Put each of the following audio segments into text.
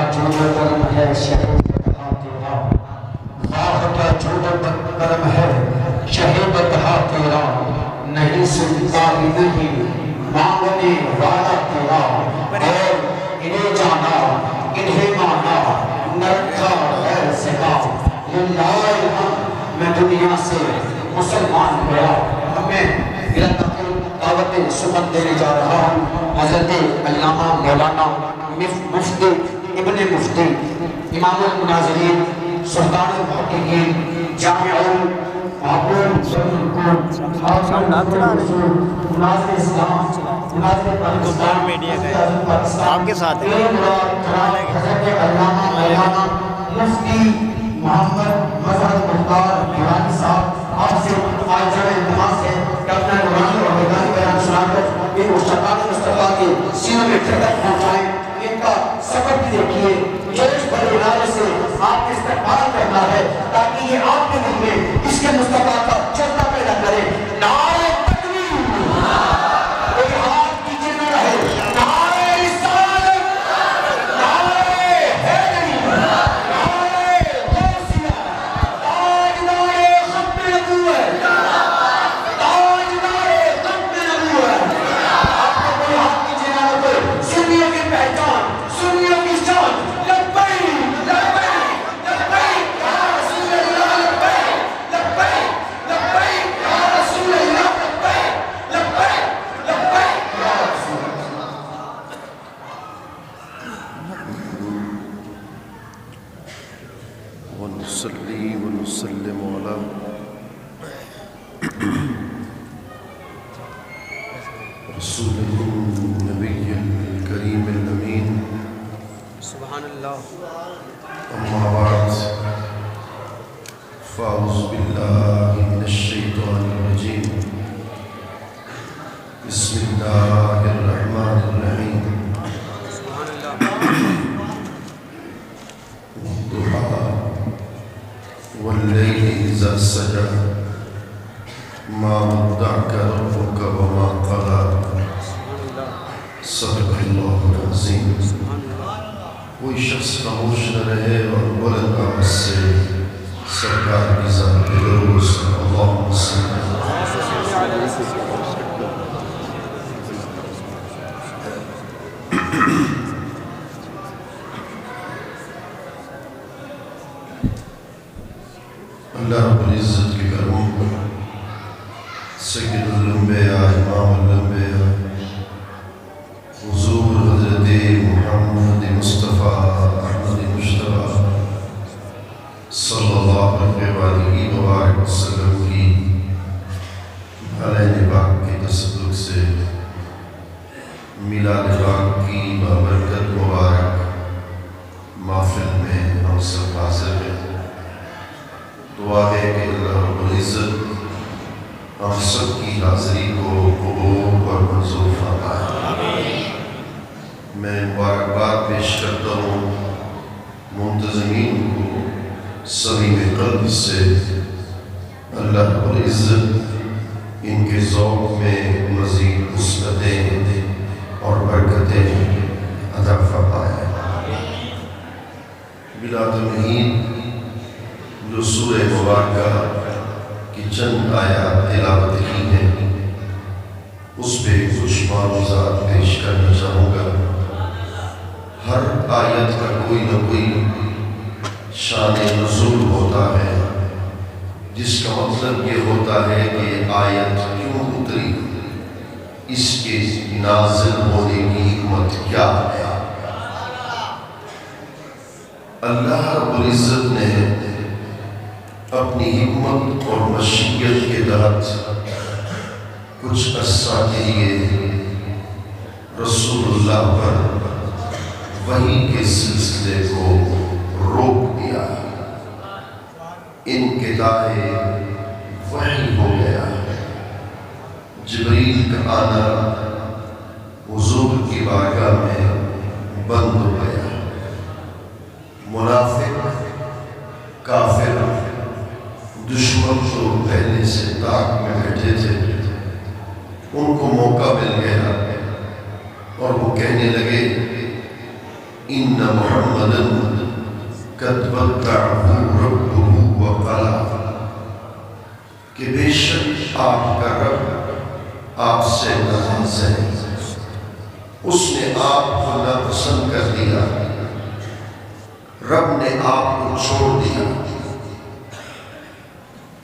کا جود و کرم ہے شہید کہا تیرا، واہ کیا جود و کرم ہے شہید کہا تیرا، نہیں سنتا ہی نہیں مانگنے والا تیرا، اور انہیں جانا انہیں مانا نہ رکھا غیر سے کام، للہ الحمد میں دنیا سے مسلمان ہوا۔ ہمیں دعوت سبت دینے جا رہا ہوں حضرت علامہ مولانا مفتی ابن مفتی امام المناظرین سلطان المحققین جامع المعقول مناظر اسلام مناظر پاکستان آپ کے ساتھ ہے حضرت علامہ مولانا مفتی محمد مظہر مختار گیلانی صاحب، آپ سے آج جمع التماس ہے کہ اپنا نورانی اور میدانی بیان سنا کر ان مشتاقان مصطفیٰ کے سینوں میں ٹھنڈک پہنچائیں۔ ان کا سفر بھی دیکھیے، جوش بھرے نعرے سے آپ نے استقبال کرنا ہے تاکہ یہ آپ کے دل میں اس کے مصطفیٰ کا جذبہ پیدا کرے۔ نعرہ تکبیر، کوئی ہاتھ کیجئے نہ رہے، نعرہ رسالت، نعرہ حیدری، نعرہ غوثیہ، تاجدار ختم نبوت، تاجدار ختم نبوت۔ آپ کو کوئی ہاتھ کیجئے نہ رہے، سنیوں کی پہچان، سنیوں کی شان، لبیک لبیک لبیک یا رسول اللہ، لبیک لبیک لبیک یا رسول اللہ، لبیک لبیک لبیک یا رسول اللہ۔ ونصلي ونسلم على رسوله النبي الكريم الأمين، سبحان اللہ۔ أما بعد، فأعوذ بالله من الشيطان الرجيم، بسم الله الرحمن الرحيم، سبحان اللہ۔ والضحى والليل إذا سجى ما ودعك ربك وما قلى، صدق اللہ العظیم۔ کوئی شخص خاموش نہ رہے اور بلند آواز سے سرکار کی ذات پہ درود صلی اللہ علیہ وسلم۔ اللہ رب العزت کے کرم پر سید الانبیاء امام الانبیاء حضور حضرت محمد مصطفیٰ احمد مجتبیٰ صلی اللہ علیہ وآلہ وسلم کی علیہ پاک کے تصدق سے میلاد پاک کی بابرکت مبارک محفل میں ہم سب حاضر ہیں۔ دعا ہے کہ اللہ رب العزت ہم سب کی حاضری کو قبول اور منظور فرمائے۔ میں مبارکباد پیش کرتا ہوں منتظمین کو صمیم قلب سے، اللہ رب العزت ان کے ذوق میں مزید وسعتیں اور برکتیں عطا فرمائے۔ بلا تمہید جو سورہ مبارکہ کی چند آیات تلاوت کی ہیں اس پہ کچھ معلومات پیش کرنا چاہوں گا۔ ہر آیت کا کوئی نہ کوئی شان نزول ہوتا ہے، جس کا مطلب یہ ہوتا ہے کہ آیت کیوں اتری، اس کے نازل ہونے کی حکمت کیا ہے۔ اللہ رب العزت نے اپنی حکمت اور مشیت کے تحت کچھ عرصہ کے لیے رسول اللہ پر وحی کے سلسلے کو روک دیا، انقطاع وحی ہو گیا۔ جبریل کا آنا حضور کی بارگاہ میں بند ہو گیا۔ منافق، کافر، دشمن جو پہلے سے طاق میں بیٹھے تھے ان کو موقع مل گیا اور وہ کہنے لگے ان محمدا قد ودعہ ربہ وقلا، کہ بے شک آپ کا رب آپ سے ناراض ہے، اس نے آپ کو ناپسند کر دیا، رب نے آپ کو چھوڑ دیا۔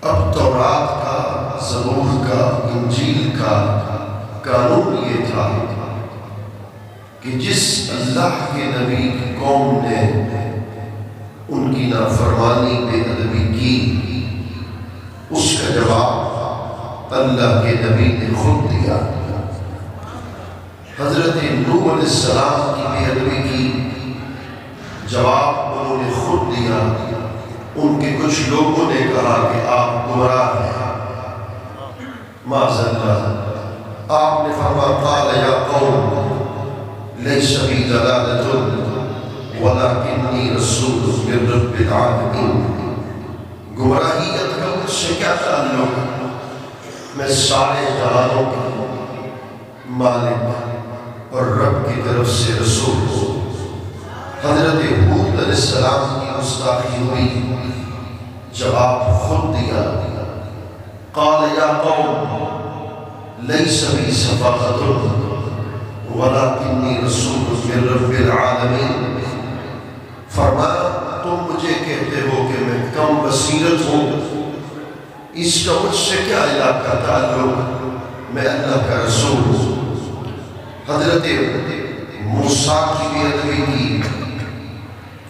اب تورات کا، زبور کا، انجیل کا قانون یہ تھا کہ جس اللہ کے نبی کی قوم نے ان کی نافرمانی بے ادبی کی، اس کا جواب اللہ کے نبی نے خود دیا۔ حضرت نوح علیہ السلام کی بے ادبی کی جواب انہوں نے خود دیا۔ ان کے کچھ لوگوں نے کہا کہ آپ گمراہ ہیں، معاذ اللہ۔ آپ نے فرمایا قال یا قوم لیس بی ضلالۃ ولکنی رسول من رب العالمین، گمراہیت کا مجھ سے کیا تعلق، میں سارے جہانوں کا مالک اور رب کی طرف سے رسول ہوں۔ حضرت ہود علیہ السلام کی گستاخی ہوئی، جواب خود دیا، قال یا قوم لیس بی سفاہۃ ولکنی رسول من رب العالمین، فرمایا تم مجھے کہتے ہو کہ میں کم بصیرت ہوں، اس کا مجھ سے کیا علاقہ تعلق، میں اللہ کا رسول ہوں۔ حضرت موسیٰ کی بے ادبی کی،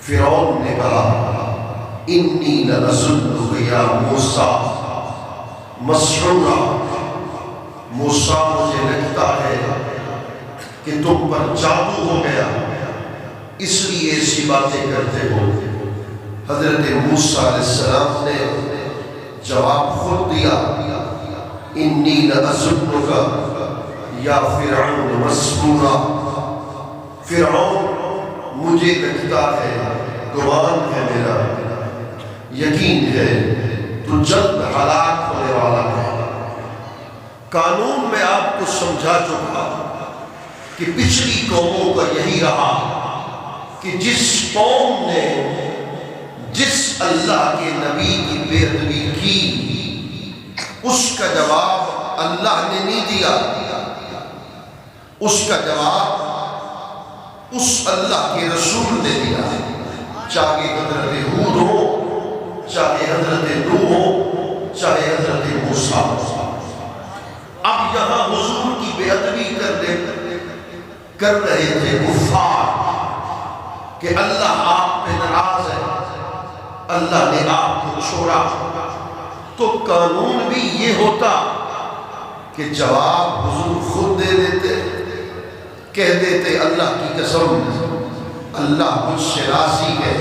فرعون نے کہا انی لأظنک یا موسیٰ مسحورا، موسیٰ مجھے لگتا ہے کہ تم پر جادو ہو گیا، اس لیے ایسی باتیں کرتے ہو۔ حضرت موسیٰ علیہ السلام نے جواب خود دیا، انی لأظنک یا فرعون مسحورا، فرعون مجھے لگتا ہے، گمان ہے میرا، یقین ہے تو جلد ہلاک ہونے والا ہے۔ قانون میں آپ کو سمجھا چکا کہ پچھلی قوموں کا یہی رہا کہ جس قوم نے جس اللہ کے نبی کی بے ادبی کی، اس کا جواب اللہ نے نہیں دیا، اس کا جواب اس اللہ کے رسول نے دیا، چاہے حضرت ہود ہو، چاہے حضرت نوح ہو، چاہے حضرت موسیٰ ہو۔ اب یہاں حضور کی بے ادبی کر رہے تھے کفار کہ اللہ آپ پہ ناراض ہے، اللہ نے آپ کو چھوڑا، تو قانون بھی یہ ہوتا کہ جواب حضور خود دے دیتے، کہہ دیتے اللہ کی قسم اللہ مجھ سے راضی ہے،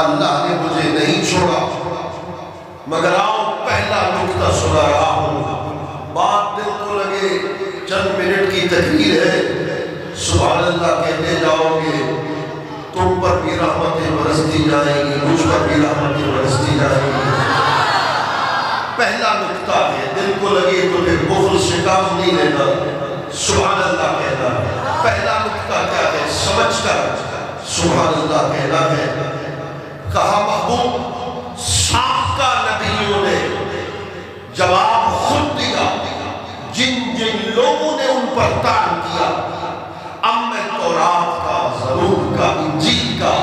اللہ نے مجھے نہیں چھوڑا۔ مگر آؤ پہلا نکتہ سنا رہا ہوں، بات دل کو لگے، چند منٹ کی تقریر ہے، سبحان اللہ کہتے جاؤ گے، تم پر بھی رحمتیں برستی جائیں گی، مجھ پر بھی رحمتیں برستی جائیں گی۔ پہلا نکتہ ہے، دل کو لگے تو پھر بخل سے کام نہیں لینا، سبحان اللہ کہنا۔ پہلا نکتہ کیا ہے، سمجھ کر سبحان اللہ کہنا ہے۔ کہا محبوب سابقہ نبیوں نے جواب خود دیا، جن جن لوگوں نے ان پر طعن کیا۔ اب میں تورات کا، زبور کا، انجیل کا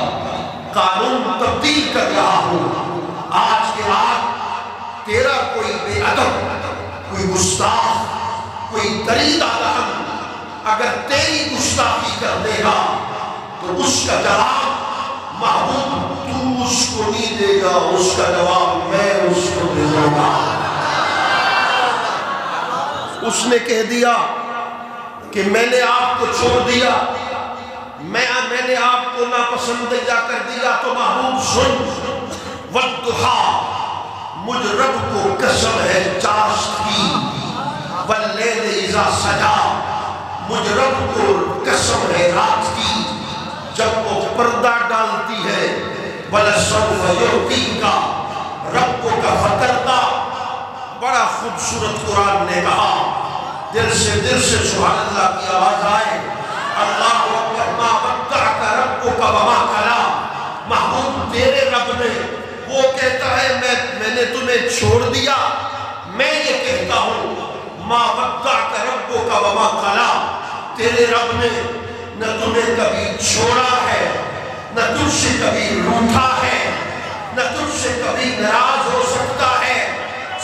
قانون تبدیل کر رہا ہوں۔ آج کے بعد تیرا کوئی بے ادب، کوئی گستاخ، کوئی درید آدم اگر تیری گستاخی کر دے گا تو اس کا جواب محبوب تو اس کو نہیں دے گا، اس کا جواب میں اس کو دے دوں گا۔ اس نے کہہ دیا کہ میں نے آپ کو چھوڑ دیا، میں نے آپ کو ناپسندیدہ کر دیا، تو محبوب سن، والضحیٰ مجھ رب کو قسم ہے چاشت کی، واللیل اذا سجا مجھ رب کو قسم ہے رات کی، جب وہ پردہ ڈالتی ہے، وَلَسَوْفَ يُعْطِيكَ رب کو کا فتردہ۔ بڑا خوبصورت قرآن نے کہا، دل سے سبحان اللہ کی آواز آئے، اللہ اکبر، ما ودعک رب وما قلا، محبوب تیرے رب نے، وہ کہتا ہے میں نے تمہیں چھوڑ دیا، میں یہ کہتا ہوں ما ودعک ربک وما قلا، تیرے رب نے نہ تمہیں کبھی چھوڑا ہے، نہ تجھ سے کبھی روٹھا ہے، نہ تجھ سے کبھی ناراض ہو سکتا ہے۔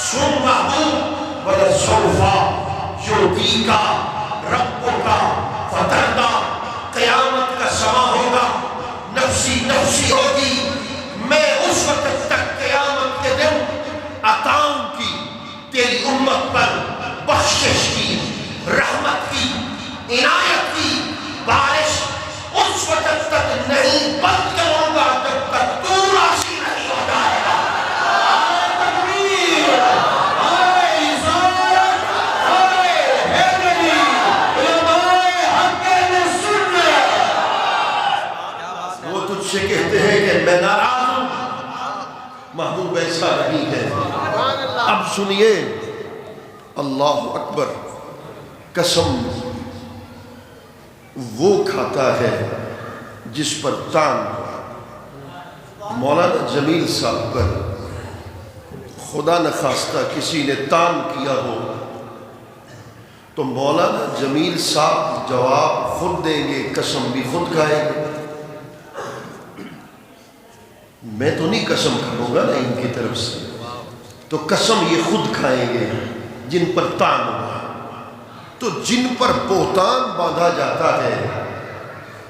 سن محبوب وَلَسَوْفَ يُعْطِيكَ رَبُّكَ فَتَرْضَىٰ، قیامت کا سما ہوگا، نفسی نفسی ہوگی، میں اس وقت تک قیامت کے دن عطاؤں کی تیری امت پر بخشش کی، رحمت کی، عنایت کی بارش اس وقت تک نہیں بند کروں گا جب تک تو راضی نہیں ہو جائے گا۔ تکبیر، نعرہ رسالت، نعرہ حیدری، علماء حق اہل سنت۔ وہ تجھ سے کہتے ہیں کہ میں ناراض ہوں، محبوب ایسا نہیں ہے۔ اب سنیے، اللہ اکبر، قسم وہ کھاتا ہے جس پر تان ہو۔ مولانا جمیل صاحب پر خدا نخواستہ کسی نے تان کیا ہو تو مولانا جمیل صاحب جواب خود دیں گے، قسم بھی خود کھائیں گے۔ میں تو نہیں قسم کھاؤں گا نا ان کی طرف سے، تو قسم یہ خود کھائیں گے جن پر تان ہوا۔ تو جن پر بہتان باندھا جاتا ہے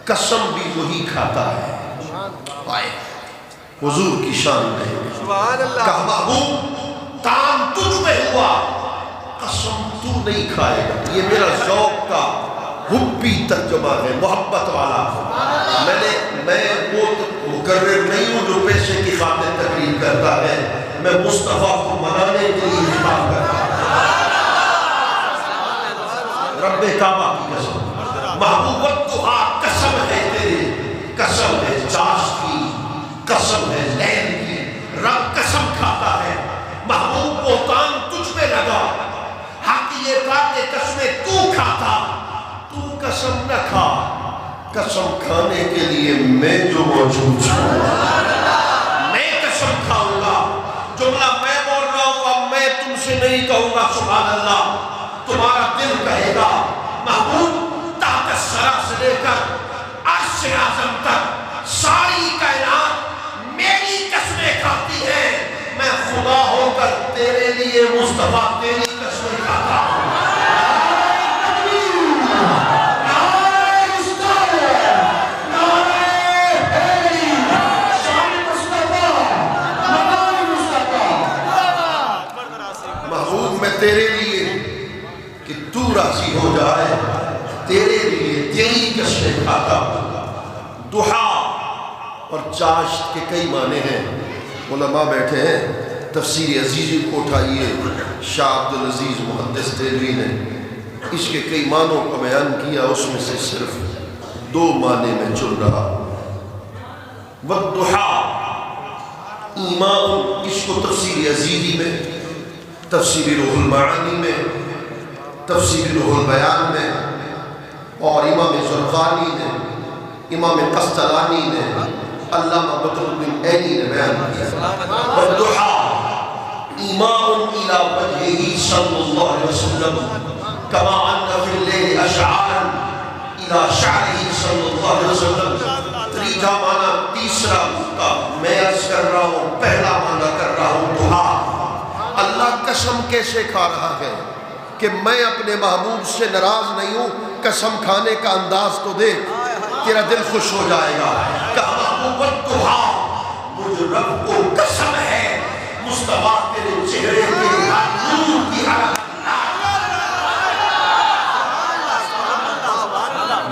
قسم بھی وہی کھاتا ہے۔ آئے حضور کی شان ہے، کہا محبوب تان تجھ میں ہوا، قسم تو نہیں کھائے گا۔ یہ میرا ذوق کا حبی ترجمہ ہے، محبت والا۔ میں وہ مقرر نہیں ہوں جو پیسے کی خاطر تقریر کرتا ہے، میں مصطفیٰ کو منانے کے لیے خطاب کرتا ہوں۔ رب کعبہ کی قسم، محبوب الدہا قسم ہے تیرے، قسم ہے چاشت کی، قسم ہے لیل کی، رب قسم کھاتا ہے۔ محبوب بہتان تجھ میں لگا، حق یہ تھا کہ قسمیں تو کھاتا، تو قسم نہ کھا، قسم کھانے کے لیے میں جو موجود ہوں، میں قسم کھاؤں گا۔ جملہ میں بول رہا ہوں، اب میں تم سے نہیں کہوں گا سبحان اللہ، تمہارا دل کہے گا۔ محبوب تحت الثری سے لے کر عرش اعظم تک ساری کائنات میری قسمیں کھاتی ہے، میں خدا ہو کر تیرے لیے مصطفیٰ تیری قسمیں کھاتا ہوں۔ محبوب میں تیرے لیے کہ تو راضی ہو جائے، تیرے لیے تیری قسمیں کھاتا ہوں۔ دہا اور چاشت کے کئی معنی ہیں، علماء بیٹھے ہیں، تفسیر عزیزی کو اٹھائیے، شاہ عبدالعزیز محدث دہلوی نے اس کے کئی معنوں کو بیان کیا، اس میں سے صرف 2 معنی میں چن رہا۔ والدہا ایمان، اس کو تفسیر عزیزی میں، تفسیر روح المعانی میں، تفسیر روح البیان میں، اور امام زرقانی نے، امام قسطلانی نے، علامہ بدر الدین عینی نے بیان کیا۔ والدحا ایمان الی وجہہ صلی اللہ علیہ وسلم کما ان فی اللیل اشعارا الی شعرہ صلی اللہ علیہ وسلم۔ تیسرا معنی، تیسرا نقطہ میں عرض کر رہا ہوں، پہلا معنی کر رہا ہوں دعا۔ اللہ قسم کیسے کھا رہا ہے کہ میں اپنے محبوب سے ناراض نہیں ہوں، قسم کھانے کا انداز تو دیکھ، تیرا دل خوش ہو جائے گا۔ کہا محبوب الدہا، مجھ رب کو قسم ہے، مصطفیٰ تیرے چہرے کے نور کی حرکت،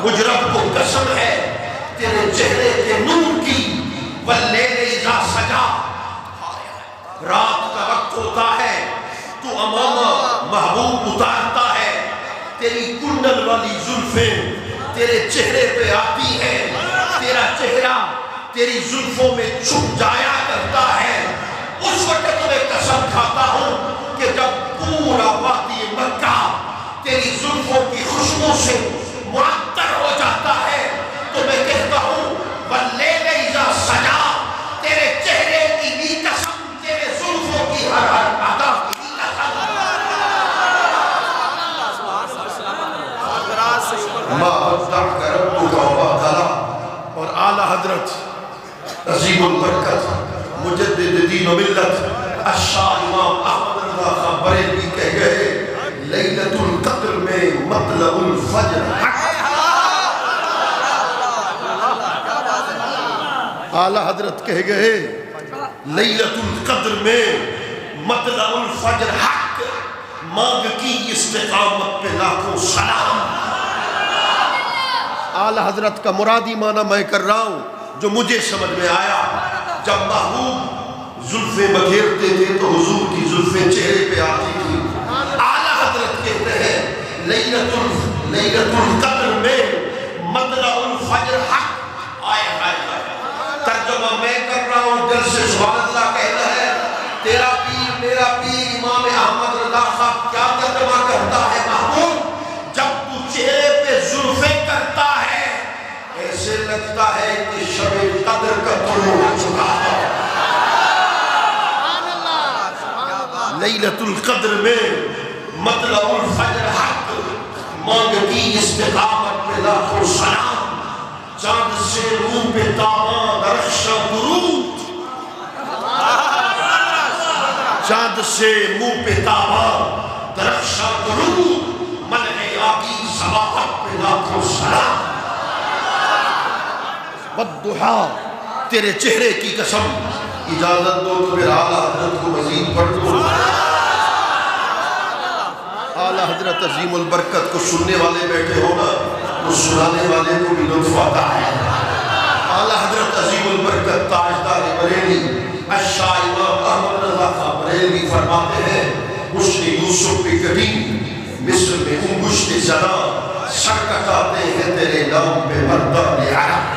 مجھ رب کو قسم ہے تیرے چہرے کے نور کی۔ واللیل اذا سجا، رات کا وقت ہوتا ہے تو امامہ محبوب اتارتا ہے، تیری کنڈل والی زلفیں تیرے چہرے پہ آتی ہے، تیرا چہرہ تیری زلفوں میں چھپ جایا کرتا ہے۔ اس وقت میں قسم کھاتا ہوں کہ جب پورا وادی مکہ تیری زلفوں کی خوشبو سے معطر ہو جاتا ہے تو میں کہتا ہوں واللیل حضرت عظیم البرکت مجدد دین و ملت الشاہ امام احمد رضا خان بریلوی کہہ گئے لیلۃ القدر میں مطلع الفجر حق۔ اعلیٰ حضرت کہہ گئے لیلۃ القدر میں مطلع الفجر حق، مانگ کی استقامت پہ لاکھوں سلام۔ اعلیٰ حضرت کا مرادی معنی میں کر رہا ہوں جو مجھے سمجھ میں آیا۔ جب محبوب زلفیں بکھیرتے تھے تو حضور کی زلفیں چہرے پہ آتی تھی۔ اعلیٰ حضرت کہتے ہیں لیلۃ القدر میں مطلع الفجر حق۔ آئے آئے ترجمہ میں کر رہا ہوں، دل سے سبحان اللہ کہنا ہے۔ تیرا پیر میرا پیر امام احمد رضا صاحب کیا ترجمہ کرتا ہے؟ محبوب جب تو چہرے پہ زلفیں کرتا ہے ایسے لگتا ہے کہ شب قدر کا طلوع ہو چکا ہے۔ لیلۃ القدر میں مطلع الفجر حق، مانگ کی استقامت پہ لاکھوں سلام۔ چاند سے منہ پہ تاباں درخشاں درود، چاند سے منہ پہ تاباں درخشاں درود، ملح آگی سماحت پہ لاکھوں سلام۔ والضحا تیرے چہرے کی قسم، اجازت دو تو پھر اعلیٰ حضرت کو مزید پڑھ دو۔ اعلیٰ حضرت عظیم البرکت کو سننے والے بیٹھے ہونا، وہ سنانے والے کو بھی لطف آتا ہے۔ اعلیٰ حضرت عظیم البرکت تاجدار بریلی الشاہ امام احمد رضا خان بریلوی فرماتے ہیں حسن یوسف پہ کبھی مصر میں انگشت زنا سر کٹاتے ہیں تیرے نام پہ مردان عرب۔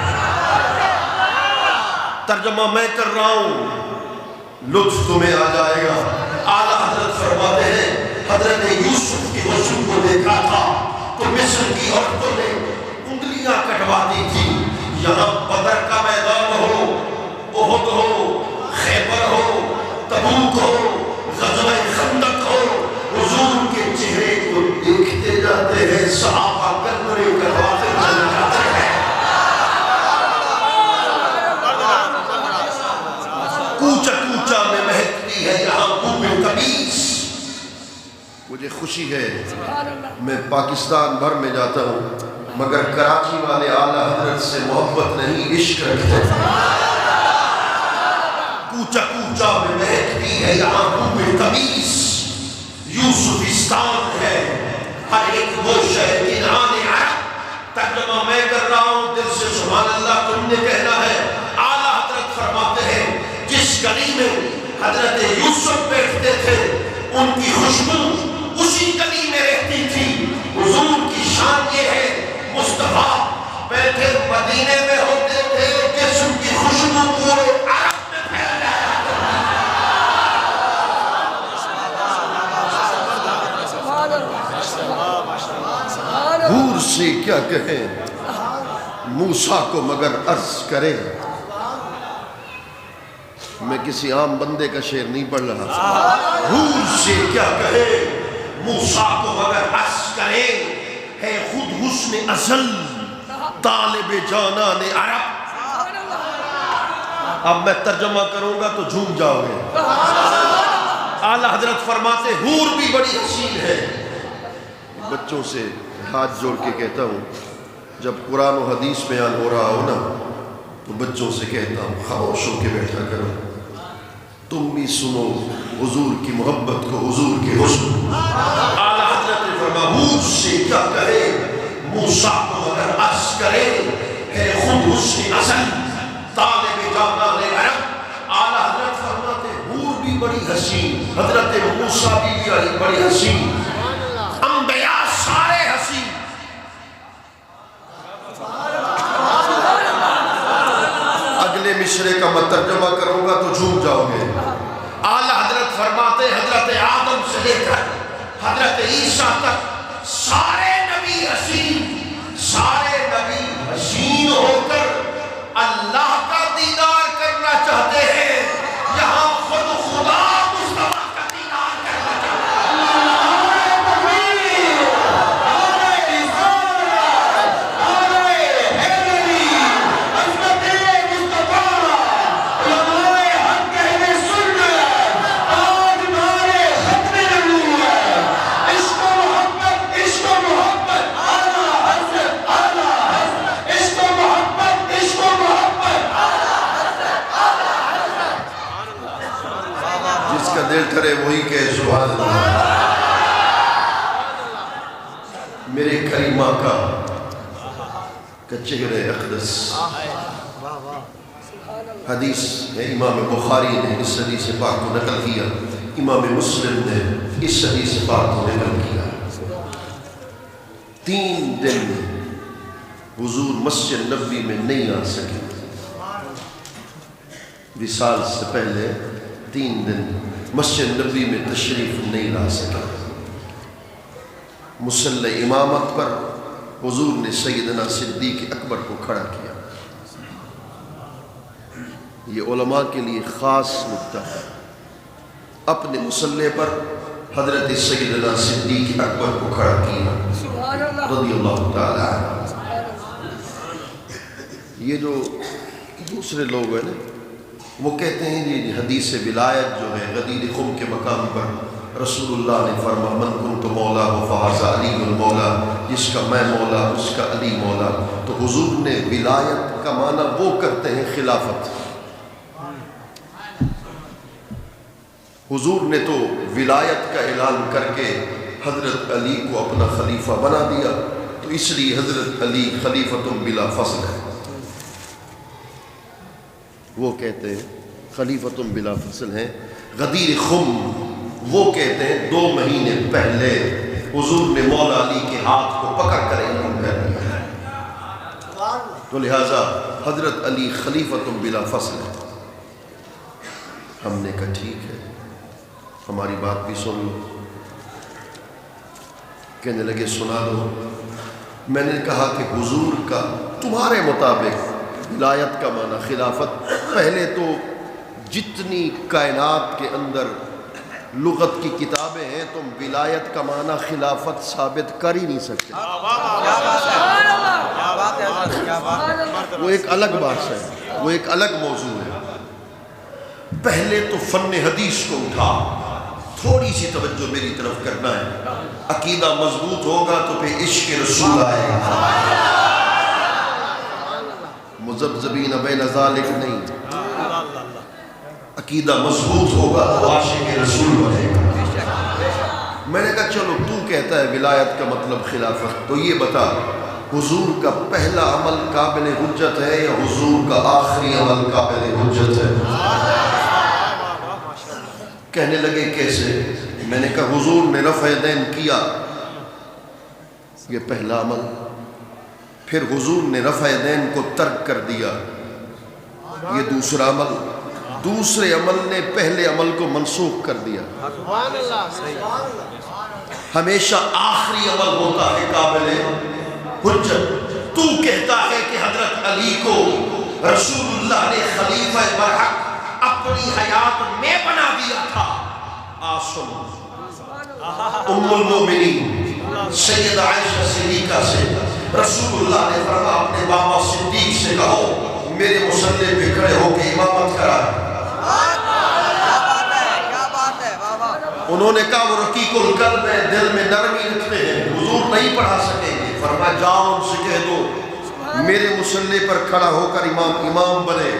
ترجمہ میں کر رہا ہوں، لطف تمہیں آ جائے گا۔ اعلیٰ حضرت فرماتے ہیں حضرت یوسف کی حسن کو دیکھا تھا تو مصر کی عورتوں نے انگلیاں کٹواتی تھی۔ یہاں بدر کا میدان ہو، احد ہو، خیبر ہو، تبوک ہو، غزوہ خندق ہو، حضور کے چہرے کو دیکھتے جاتے ہیں، صحابہ گردنیں کٹواتے چلے جاتے ہیں۔ کوچہ کوچہ میں مہکتی ہے یہاں بو قمیص۔ مجھے خوشی ہے میں پاکستان بھر میں جاتا ہوں مگر کراچی والے اعلیٰ حضرت سے محبت نہیں عشق رکھتے۔ کوچہ کوچہ میں مہکتی ہے یہاں بو قمیص، یوسفستان ہے ہر ایک وہ شہر کنعان عرب۔ ترجمہ میں کر رہا ہوں، دل سے سبحان اللہ تم نے کہنا ہے۔ اعلیٰ حضرت فرماتے ہیں جس گلی میں حضرت یوسف بیٹھتے تھے ان کی خوشبو اسی گلی میں رہتی تھی۔ حضور کی شان یہ ہے مصطفیٰ بیٹھے مدینے میں ہوتے تھے جسم کی خوشبو پورے عرب میں پھیل جایا۔ حور سے کیا کہیں موسیٰ کو مگر عرض کرے۔ میں کسی عام بندے کا شعر نہیں پڑھ رہا۔ حور سے کیا کہے موسیٰ کو مگر عرض کرے، ہے خود حسن ازل طالب جانان عرب۔ اب میں ترجمہ کروں گا تو جھوم جاؤ گے۔ اعلیٰ حضرت فرماتے حور بھی بڑی حسین ہے۔ بچوں سے ہاتھ جوڑ کے کہتا ہوں جب قرآن و حدیث بیان ہو رہا ہو نا تو بچوں سے کہتا ہوں خاموش ہو کے بیٹھا کرو، تم بھی سنو حضور کی محبت کو، حضور کے حسن۔ اعلیٰ حضرت نے فرمایا حور سے کیا کہے موسیٰ کو مگر عرض کرے، ہے خود حسن ازل طالب جانان عرب۔ اعلیٰ حضرت فرماتے حور بھی بڑی حسین، حضرت موسیٰ بھی بڑی حسین، انبیاء سارے حسین۔ اگلے مشرے کا میں ترجمہ کروں گا تو جھوم جاؤ گے۔ اعلیٰ حضرت فرماتے حضرت آدم سے لے کر حضرت عیسیٰ تک سارے نبی حسین، سارے نبی حسین ہو کر اللہ کا دیدار کرنا چاہتے ہیں۔ یہاں خود خدا مصطفیٰ کا دیدار کرنا چاہتے ہیں۔ دل کرے وہی کہ سبحان اللہ۔ میرے کریم آقا کا چہرہ اقدس، حدیث ہے امام بخاری نے اس حدیث پاک کو نقل کیا، امام مسلم نے اس حدیث پاک کو نقل کیا۔ 3 دن حضور مسجد نبوی میں نہیں آ سکے، وصال سے پہلے 3 دن مسجد نبوی میں تشریف نہیں لا سکے۔ مصلی امامت پر حضور نے سیدنا صدیق اکبر کو کھڑا کیا۔ یہ علماء کے لیے خاص نکتہ ہے، اپنے مصلی پر حضرت سیدنا صدیق اکبر کو کھڑا کیا رضی اللہ تعالی عنہ۔ یہ جو دوسرے لوگ ہیں نا، وہ کہتے ہیں جی حدیث ولایت جو ہے غدیر خم کے مقام پر رسول اللہ نے فرما من کنت مولا فہذا علی المولا، جس کا میں مولا اس کا علی مولا۔ تو حضور نے ولایت کا معنی وہ کرتے ہیں خلافت۔ حضور نے تو ولایت کا اعلان کر کے حضرت علی کو اپنا خلیفہ بنا دیا، تو اس لیے حضرت علی خلیفۃ بلا فصل ہے۔ وہ کہتے ہیں خلیفۃ بلا فصل ہیں۔ غدیر خم وہ کہتے ہیں 2 مہینے پہلے حضور نے مولا علی کے ہاتھ کو پکڑ کر اعلان کر دیا، تو لہٰذا حضرت علی خلیفۃ بلا فصل ہے۔ ہم نے کہا ٹھیک ہے، ہماری بات بھی سن لو۔ کہنے لگے سنا دو۔ میں نے کہا کہ حضور کا تمہارے مطابق ولایت کا معنی خلافت، پہلے تو جتنی کائنات کے اندر لغت کی کتابیں ہیں تم ولایت کا معنی خلافت ثابت کر ہی نہیں سکتے۔ وہ ایک الگ بات ہے، وہ ایک الگ موضوع ہے۔ پہلے تو فن حدیث کو اٹھا، تھوڑی سی توجہ میری طرف کرنا ہے۔ عقیدہ مضبوط ہوگا تو پھر عشق رسول آئے گا، مذبذبین بین ذالک نہیں۔ عقیدہ مضبوط ہوگا تو عاشق رسول بنے گا۔ میں نے کہا چلو تو کہتا ہے ولایت کا مطلب خلافت، تو یہ بتا حضور کا پہلا عمل قابل حجت ہے یا حضور کا آخری عمل قابل حجت ہے؟ کہنے لگے کیسے؟ میں نے کہا حضور نے رفع دین کیا، یہ پہلا عمل۔ پھر حضور نے رفع دین کو ترک کر دیا، یہ دوسرا عمل۔ دوسرے عمل نے پہلے عمل کو منسوخ کر دیا۔ ہمیشہ آخری عمل ہوتا ہے قابل حجت۔ تو کہتا ہے کہ حضرت علی کو رسول اللہ نے خلیفہ برحق اپنی حیات میں بنا دیا تھا۔ آسن ام المومنین سیدہ عائشہ صدیقہ سے رسول اللہ نے فرمایا اپنے بابا صدیق سے کہو میرے مصلی پہ کھڑے ہو کے امامت کرائے۔ انہوں نے کہا وہ رقیق القلب ہے، دل میں نرمی رکھتے ہیں، حضور نہیں پڑھا سکیں گے۔ فرمایا جاؤ ان سے کہہ دو میرے مصلی پر کھڑا ہو کر امام بنے۔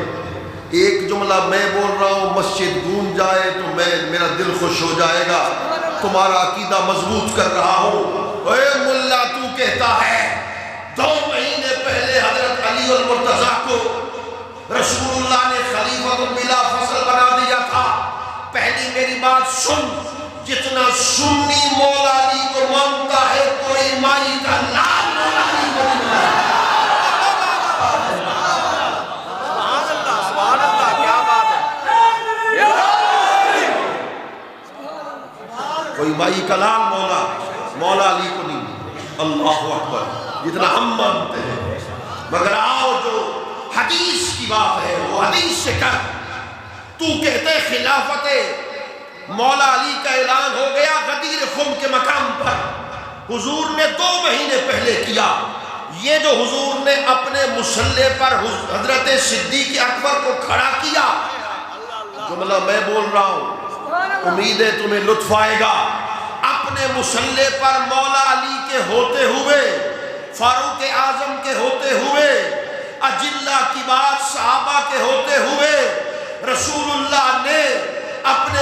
ایک جملہ میں بول رہا ہوں مسجد گونج جائے تو میرا دل خوش ہو جائے گا، تمہارا عقیدہ مضبوط کر رہا ہوں۔ اے ملا تو کہتا ہے 2 مہینے پہلے حضرت علی المرتضیٰ کو رسول اللہ نے خلیفۃ بلا فصل بنا دیا تھا۔ پہلی میری بات سن، جتنا سنی مولا علی کو مانتا ہے کوئی مائی کا لال مولا علی کو نہیں مانتا۔ کوئی مائی کا لال مولا علی کو نہیں۔ اللہ اکبر، جتنا ہم مانتے ہیں۔ مگر آؤ جو حدیث کی بات ہے وہ حدیث سے کر۔ تو کہتے خلافت مولا علی کا اعلان ہو گیا غدیر خم کے مقام پر، حضور نے 2 مہینے پہلے کیا۔ یہ جو حضور نے اپنے مصلی پر حضرت صدیق اکبر کو کھڑا کیا، جملہ میں بول رہا ہوں، امید ہے تمہیں لطف آئے گا۔ اپنے مصلی پر مولا علی کے ہوتے ہوئے، فاروق اعظم کے ہوتے ہوئے، اجلہ کی بات صحابہ کے ہوتے ہوئے، رسول اللہ نے اپنے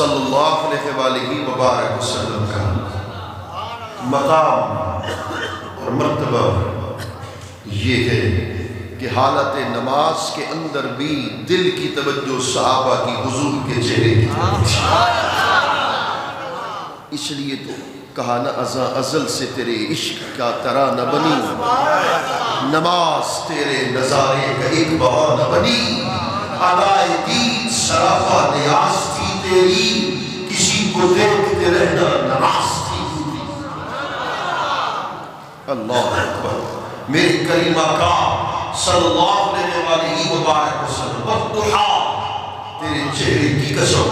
صلی اللہ علیہ وآلہ وبارک وسلم کا مقام اور مرتبہ یہ ہے کہ حالت نماز کے اندر بھی دل کی توجہ صحابہ کی حضور کے چہرے کی طرف، اس لیے تو کہا نہ ازاں ازل سے تیرے عشق کا ترانہ بنی، نماز تیرے نظارے کا ایک بہانہ بنی، ادائے دید سراپا نیاز تھی تیری، کسی کو دیکھتے رہنا نماز تھی۔ اللہ اکبر، میرے کریم آقا صلی اللہ علیہ وآلہ وبارک وسلم، والضحیٰ تیرے چہرے کی قسم،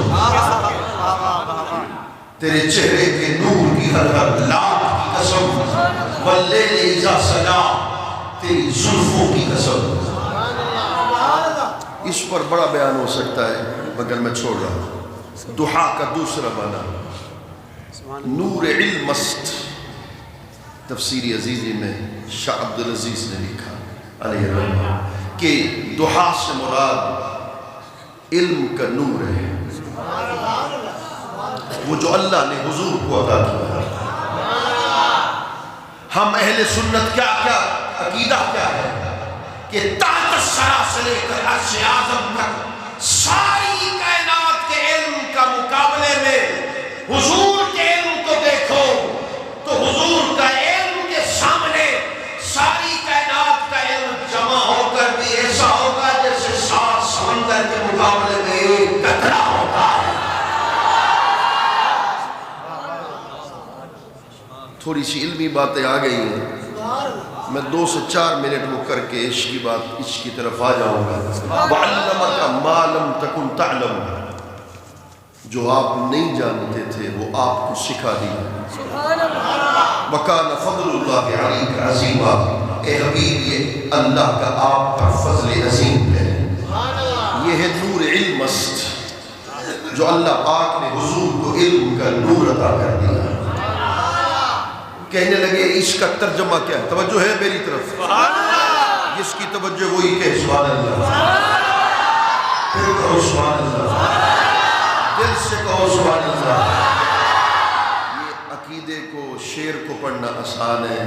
تیرے چہرے کے نور کی ہر ہر لات کی قسم، واللیل اذا سجا تیری زلفوں کی قسم۔ اس پر بڑا بیان ہو سکتا ہے مگر میں چھوڑ رہا ہوں۔ دحا کا دوسرا معنی نور علم است، تفسیر عزیزی میں شاہ عبدالعزیز نے لکھا علیہ رحمہ کہ دحا سے مراد علم کا نور ہے، وہ جو اللہ نے حضور کو عطا کیا۔ ہم اہل سنت کیا عقیدہ کیا ہے کہ تحت الثری سے لے کر عرش اعظم تک ساری کائنات کے علم کا مقابلے میں حضور کے علم کو دیکھو تو حضور کا علم کے سامنے ساری کائنات کا علم جمع ہو کر بھی ایسا ہوگا جیسے سات سمندر کے مقابلے میں ایک قطرہ ہوتا ہے۔ تھوڑی سی علمی باتیں آ گئی ہیں، میں 2 سے 4 منٹ وہ کر کے عشق کی بات عشق کی طرف آ جاؤں گا۔ وَعَلَّمَكَ مَا لَمْ تَكُنْ تَعْلَمُ، جو آپ نہیں جانتے تھے وہ آپ کو سکھا دیا۔ وَكَانَ فَضْلُ اللَّهِ عَلَيْكَ عَظِيمًا، اے حبیب یہ اللہ کا آپ پر فضل عظیم ہے۔ یہ ہے نور علم است، جو اللہ پاک نے حضور کو علم کا نور عطا کر دیا۔ کہنے لگے اس کا ترجمہ کیا ہے؟ توجہ ہے میری طرف؟ جس کی توجہ وہی کہ سبحان اللہ، پھر کہو سبحان اللہ، دل سے کہو سبحان اللہ۔ یہ عقیدے کو شعر کو پڑھنا آسان ہے،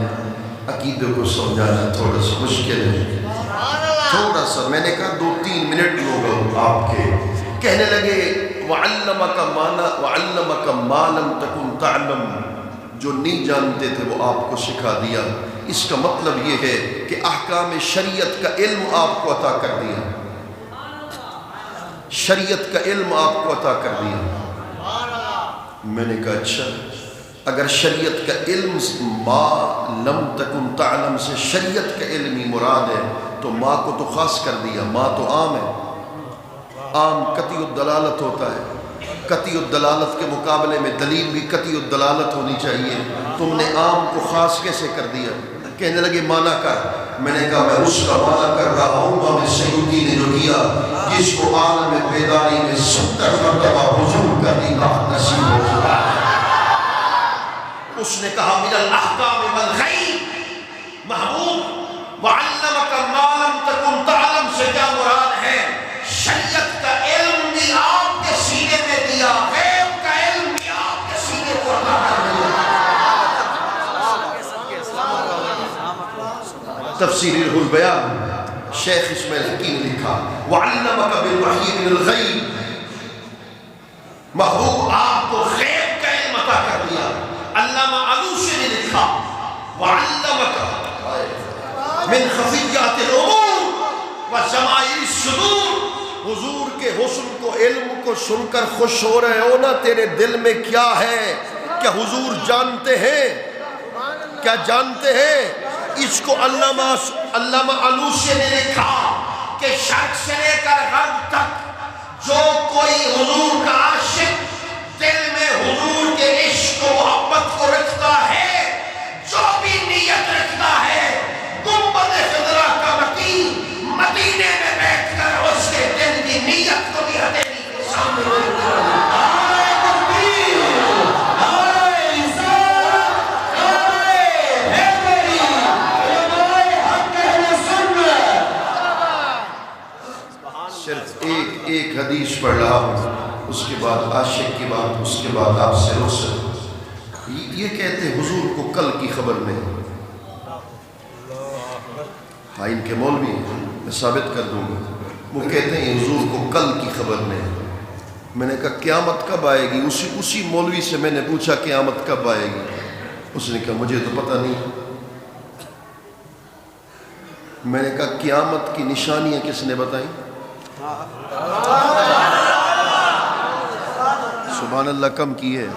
عقیدے کو سمجھانا تھوڑا سا مشکل ہے۔ تھوڑا سا میں نے کہا 2-3 منٹ لوگ آپ کے کہنے لگے وَعَلَّمَكَ مَا لَمْ تَكُنْ تَعْلَمُ، جو نہیں جانتے تھے وہ آپ کو سکھا دیا۔ اس کا مطلب یہ ہے کہ احکام شریعت کا علم آپ کو عطا کر دیا، شریعت کا علم آپ کو عطا کر دیا۔ میں نے کہا اچھا، اگر شریعت کا علم ما لم تکن تعلم سے شریعت کا علم ہی مراد ہے تو ما کو تو خاص کر دیا، ما تو عام ہے، عام قطعی الدلالت ہوتا ہے، قطعی الدلالت کے مقابلے میں دلیل بھی قطعی الدلالت ہونی چاہیے، تم نے عام کو خاص کیسے کر دیا؟ کہنے لگے مانا کر۔ میں نے کہا میں اس کا مانا کر رہا ہوں امام سیوطی نے جو کیا، جس کو عالم بیداری میں 70 مرتبہ حضور کا نگاہ نصیب ہو چکا ہے۔ اس نے کہا من الاحکام والغیب، محبوب وعلمک ما لم تکن تعلم سے کیا مراد ہے؟ شریعت کا علم بھی آپ کے سینے میں دیا، غیب کا علم بھی آپ کے سینے کو عطا کر دیا۔ تفسیر روح البیان شیخ اسماعیل حکیم نے لکھا وَعَلَّمَكَ بِالْوَحْيِ مِنَ الْغَيْبِ، محبوب آپ کو غیب کا علم عطا کر دیا۔ علامہ علوسی نے لکھا وَعَلَّمَكَ مِنْ خَفِيَّاتِ الْأُمُورِ وَشَمَائِلِ الصُّدُورِ، حضور کے حسن کو علم کو سن کر خوش ہو رہے ہو نا، تیرے دل میں کیا ہے؟ کیا حضور جانتے ہیں؟ کیا جانتے ہیں؟ اس کو علامہ علوسی نے لکھا کہ شرق سے لے کر غرب تک جو کوئی حضور کا عاشق دل میں حضور کے عشق و محبت کو رکھتا ہے، جو بھی نیت رکھتا ہے، گنبد خضرا کا متین مدینے میں بیٹھ کر اس کے دل کی نیت کو بھی ہتھیلی کے سامنے صرف ایک حدیث پڑھ رہا ہوں، اس کے بعد عاشق کی بات، اس کے بعد آپ سے رخصت۔ یہ کہتے ہیں حضور کو کل کی خبر نہیں۔ ہاں ان کے مولوی ہیں، میں ثابت کر دوں گا، وہ کہتے ہیں حضور کو کل کی خبر نہیں۔ میں نے کہا قیامت کب آئے گی؟ اسی مولوی سے میں نے پوچھا قیامت کب آئے گی؟ اس نے کہا مجھے تو پتہ نہیں۔ میں نے کہا قیامت کی نشانیاں کس نے بتائیں؟ سبحان اللہ کم کی ہے۔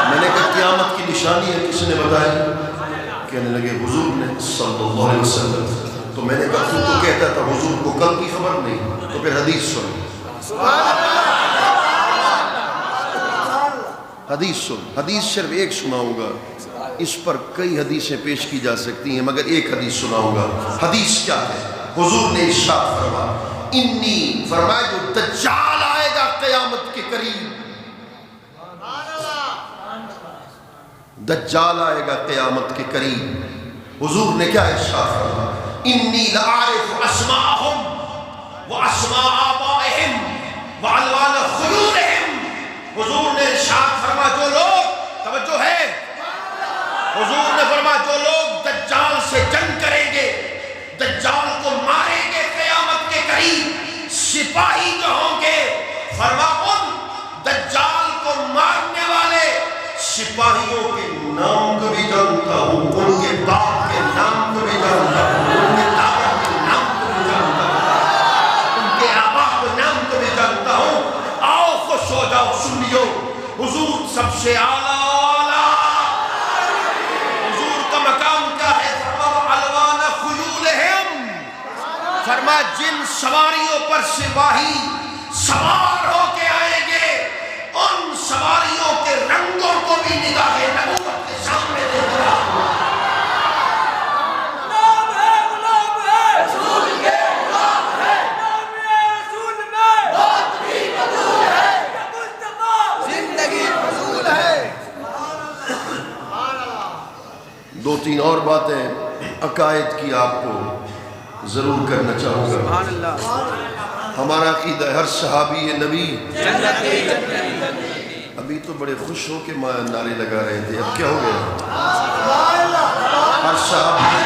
میں نے کہا قیامت کی نشانیاں کس نے بتائی؟ کہنے لگے حضور نے صلی اللہ علیہ وسلم۔ تو میں نے کہا تو کہتا تھا حضور کو کل کی خبر نہیں، تو پھر حدیث سن، حدیث سن۔ حدیث صرف ایک سناؤں گا، اس پر کئی حدیثیں پیش کی جا سکتی ہیں، مگر ایک حدیث سناؤں گا۔ حدیث کیا ہے؟ حضور نے ارشاد فرمایا انی، فرمایا جو دجال آئے گا قیامت کے قریب، دجال آئے گا قیامت کے قریب، حضور نے کیا ارشاد فرمایا؟ انی لأعرف اسماءہم و اسماء آبائہم و عنوان خیولہم۔ حضور نے ارشاد فرمایا جو لوگ، توجہ ہے، حضور نے فرمایا جو لوگ دجال سے جنگ کریں گے، دجال کو ماریں گے قیامت کے قریب، سپاہی جو ہوں گے، فرمایا ان دجال کو مارنے والے سپاہیوں کے نام کو بھی جانتا ہوں، ان کے باپ کے نام کو بھی جانتا ہوں، ان کے دادا کے نام کو بھی جانتا ہوں، ان کے آبا کے نام کو بھی جانتا ہوں۔ آؤ خوش ہو جاؤ سنیو، حضور سب سے اعلیٰ، حضور کا مقام کیا ہے؟ الوان خیولہم، فرمایا جن سواریوں پر سپاہی سوار ہو کے آئیں گے، ان سواریوں کے رنگوں کو بھی نگاہ نبوت کے سامنے دیکھ رہا ہوں۔ غلام ہے رسول کے، غلام ہے نام رسول میں، موت بھی قبول ہے یا مصطفیٰ، زندگی قبول ہے۔ دو تین اور باتیں عقائد کی آپ کو ضرور کرنا چاہوں گا۔ سبحان اللہ۔ ہمارا عقیدہ ہے ہر صحابی نبی جنتی جنتی، ابھی تو بڑے خوش ہو کے نعرے لگا رہے تھے، اب کیا ہو گیا؟ ہر صحابی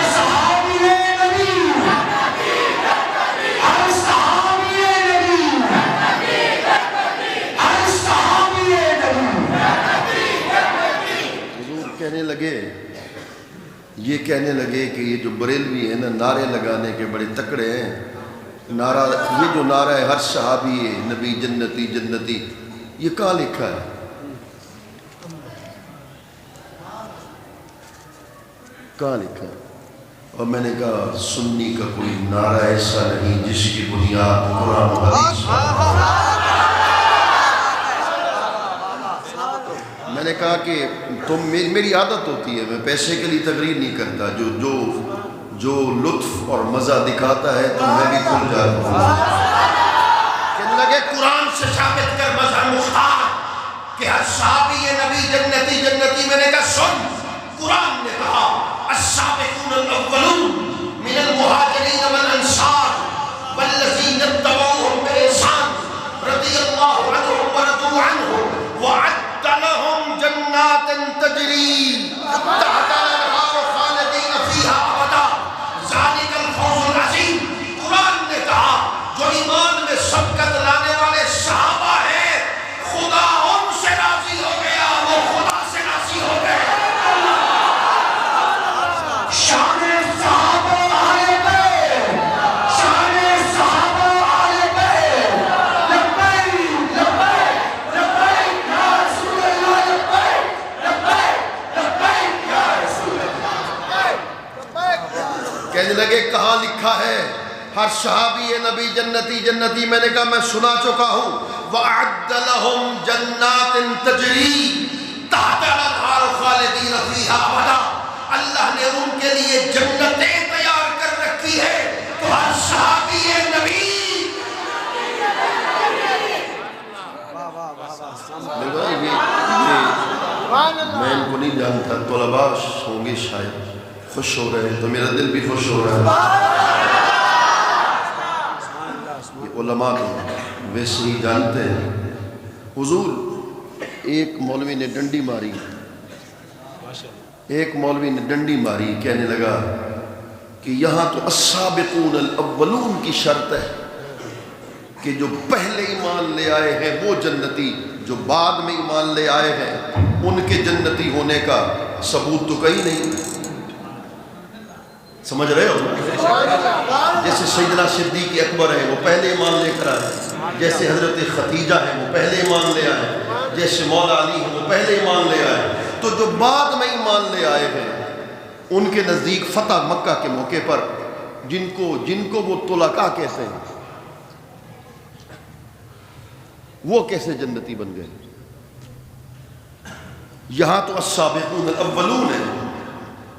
حضور کہنے لگے، یہ کہنے لگے کہ یہ جو بریلوی ہیں نا نعرے لگانے کے بڑے تکڑے ہیں، نعرہ یہ جو نعرہ ہے ہر صحابی نبی جنتی جنتی، یہ کہاں لکھا ہے؟ کہاں لکھا ہے؟ اور میں نے کہا سنی کا کوئی نعرہ ایسا نہیں جس کی بنیاد قرآن و حدیث پر۔ میں نے کہا کہ میری عادت ہوتی ہے، میں پیسے کے لیے تقریر نہیں کرتا، جو لطف اور مزہ دکھاتا ہے تو میں بھی کھل جاتا ہوں۔ کہنے لگے قرآن سے ثابت کر مظہر مختار کہ ہر صحابی نبی جنتی جنتی۔ میں نے کہا سن، قرآن نے کہا السابقون الاولون من المہاجرین والانصار والذین اتبعوهم بإحسان رضی اللہ عنہم ورضوا عنہ وعد لهم جنات تجری تحت الانہار خالدین فیہا ابدا ذالک الفوز العظیم۔ قرآن نے کہا جو ایمان میں سبقت لانے والے صحابہ ہیں، خدا ان سے راضی ہو گیا، وہ خدا سے راضی ہو گئے۔ شان صحابہ آئے گئے، شان صحابہ آئے گئے، لبیک لبیک لبیک یا رسول اللہ، لبیک لبیک لبیک یا رسول اللہ۔ کہنے لگے کہاں لکھا ہے ہر صحابی نبی جنتی جنتی؟ میں نے کہا میں سنا چکا ہوں، وَأَعَدَّ لَهُمْ جَنَّاتٍ تَجْرِي تَحْتَ الْأَنْهَارُ خَالِدِينَ فِيهَا أَبَدًا، اللہ نے ان کے لیے جنتیں تیار کر رکھی ہے۔ تو ہر صحابی نبی، میں ان کو نہیں جانتا، طلباء ہوں گے شاید خوش ہو رہے ہیں تو میرا دل بھی خوش ہو رہا ہے۔ یہ علماء تو ویسے ہی جانتے ہیں حضور ایک مولوی نے ڈنڈی ماری، ایک مولوی نے ڈنڈی ماری، کہنے لگا کہ یہاں تو السابقون الاولون کی شرط ہے کہ جو پہلے ایمان لے آئے ہیں وہ جنتی، جو بعد میں ایمان لے آئے ہیں ان کے جنتی ہونے کا ثبوت تو کہیں نہیں۔ سمجھ رہے ہو؟ جیسے سیدنا صدیق اکبر ہیں وہ پہلے ایمان لے کر آئے، جیسے حضرت خدیجہ ہیں وہ پہلے ایمان لے آئے، جیسے مولا علی ہیں وہ پہلے ایمان لے آئے۔ تو جو بعد میں ایمان لے آئے ہیں ان کے نزدیک فتح مکہ کے موقع پر جن کو وہ طلقاء کہتے ہیں وہ کیسے جنتی بن گئے؟ یہاں تو السابقون الاولون ہے۔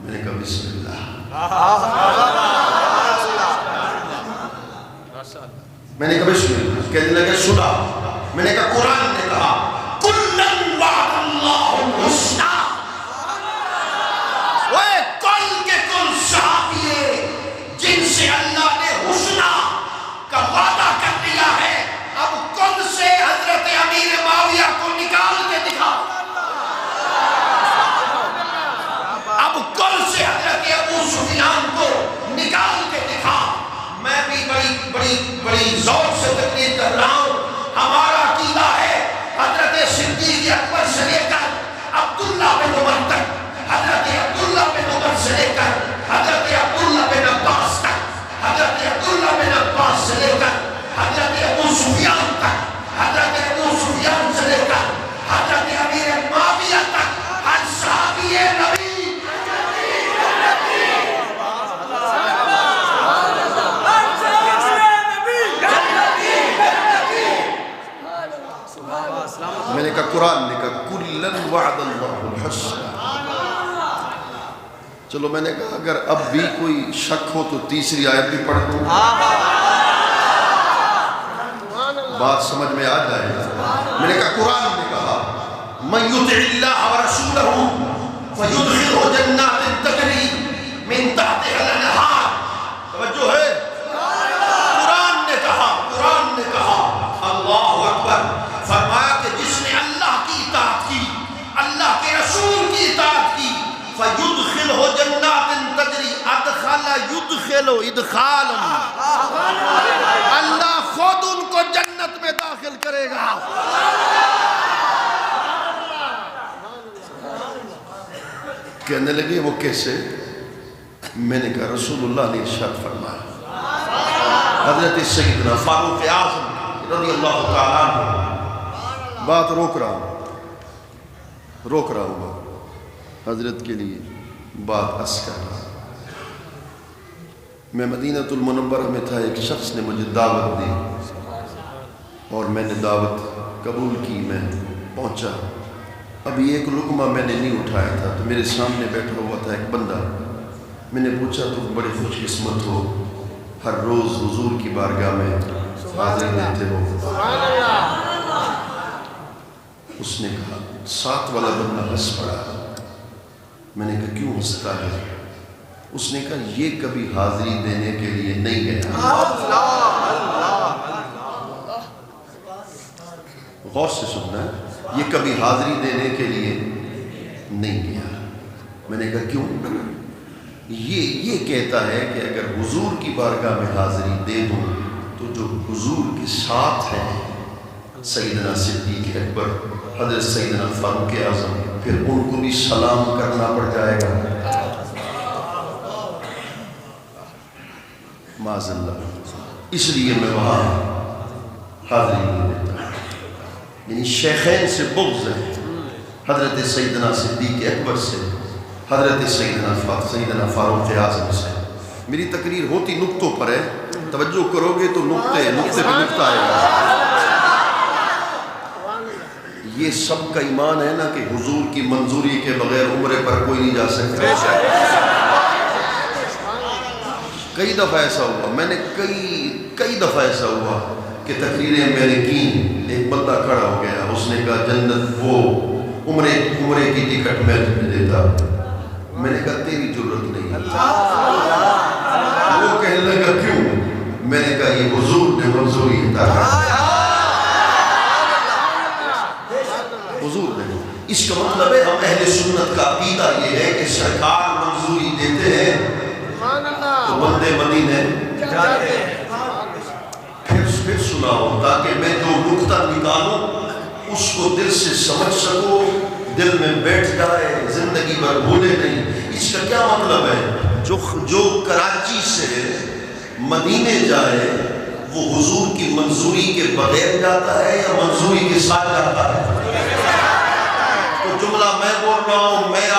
میں نے کہا بسم اللہ، میں نے کہا بسم اللہ، کہنے لگے سنا، میں نے کہا قرآن نے کہا کلن وعد اللہ الحسنی، وہ کل کے کل صحابی جن سے اللہ نے حسنہ کا وعدہ کر دیا ہے، اب کل سے حضرت امیر معاویہ کو نکال کے دکھا، اب کل سے حضرت ابو سفیان کو نکال کے دکھا۔ میں بھی بڑی ذوق سے تقریر کر رہا ہوں، ہمارا عقیدہ ہے حضرت صدیق اکبر سے لے کر عبداللہ بن عمر تک، حضرت عبداللہ بن عمر سے لے کر حضرت عبداللہ بن عباس تک، حضرت عبداللہ بن عباس سے لے کر حضرت ابو سفیان تک، حضرت ابو سفیان سے لے کر حضرت امیر معاویہ تک، ہر صحابی نبی میں نے کہا قرآن نے کہا کلن وعد اللہ الحسنی۔ چلو میں نے کہا اگر اب بھی کوئی شک ہو تو تیسری آیت بھی پڑھ دوں، بات سمجھ میں آ جائے گا۔ میں نے کہا قرآن نے کہا من یطع اللہ ورسولہ فیدخلہ جنات تجری من تحتہا الانہار۔ توجہ ہے، قرآن نے کہا اللہ اکبر، فرمایا کہ جس نے اللہ کی اطاعت کی، اللہ کے رسول کی اطاعت کی، فیدخلہ جنات تجری، ادخل یدخل ادخالا، اللہ خود ان کو جنت میں داخل کرے گا۔ کہنے لگے وہ کیسے؟ میں نے کہا رسول اللہ نے ارشاد فرمایا، حضرت سیدنا فاروق اعظم رضی اللہ تعالیٰ عنہ، بات روک رہا ہوں حضرت کے لیے بات عرض کر رہا ہوں۔ میں مدینہ المنورہ میں تھا، ایک شخص نے مجھے دعوت دی اور میں نے دعوت قبول کی، میں پہنچا، ابھی ایک لقمہ میں نے نہیں اٹھایا تھا تو میرے سامنے بیٹھا ہوا تھا ایک بندہ، میں نے پوچھا تم بڑے خوش قسمت ہو، ہر روز حضور کی بارگاہ میں حاضر رہتے ہو۔ اس نے کہا، ساتھ والا بندہ ہنس پڑا۔ میں نے کہا کیوں ہنستا ہے؟ اس نے کہا یہ کبھی حاضری دینے کے لیے نہیں گیا۔ غور سے سننا ہے، یہ کبھی حاضری دینے کے لیے نہیں گیا۔ میں نے کہا کیوں؟ یہ کہتا ہے کہ اگر حضور کی بارگاہ میں حاضری دے دوں تو جو حضور کے ساتھ ہیں سیدنا صدیق اکبر، حضرت سیدنا فاروق اعظم، پھر ان کو بھی سلام کرنا پڑ جائے گا، معاذ اللہ، اس لیے میں وہاں حاضری نہیں دیتا۔ یعنی شیخین سے بغض ہے، حضرت سیدنا صدیق اکبر سے، حضرت سیدنا فاروق اعظم سے۔ میری تقریر ہوتی نقطوں پر ہے، توجہ کرو گے تو نقطے پہ نقطہ آئے گا۔ یہ سب کا ایمان ہے نا کہ حضور کی منظوری کے بغیر عمرے پر کوئی نہیں جا سکتا۔ کئی دفعہ ایسا ہوا، میں نے کئی دفعہ ایسا ہوا کہ تقریریں میں نے کی، ایک بندہ کھڑا ہو گیا، اس نے کہا جنت وہ عمرے کی ٹکٹ میں دیتا۔ میں نے کہا تیری ضرورت نہیں۔ وہ کہنے لگا کیوں؟ میں نے کہا یہ حضور نے منظوری عطا کی۔ اس کا مطلب ہے ہم اہل سنت کا عقیدہ یہ ہے کہ سرکار منظوری دیتے ہیں تو بندے مدینے جاتے ہیں۔ پھر سناؤ تاکہ میں جو نکتہ نکالوں اس کو دل سے سمجھ سکو، دل میں بیٹھ جائے، زندگی بھر بھولے نہیں۔ اس کا کیا مطلب ہے؟ جو کراچی سے مدینے جائے وہ حضور کی منظوری کے بغیر جاتا ہے یا منظوری کے ساتھ جاتا ہے؟ تو جملہ میں بول رہا ہوں، میں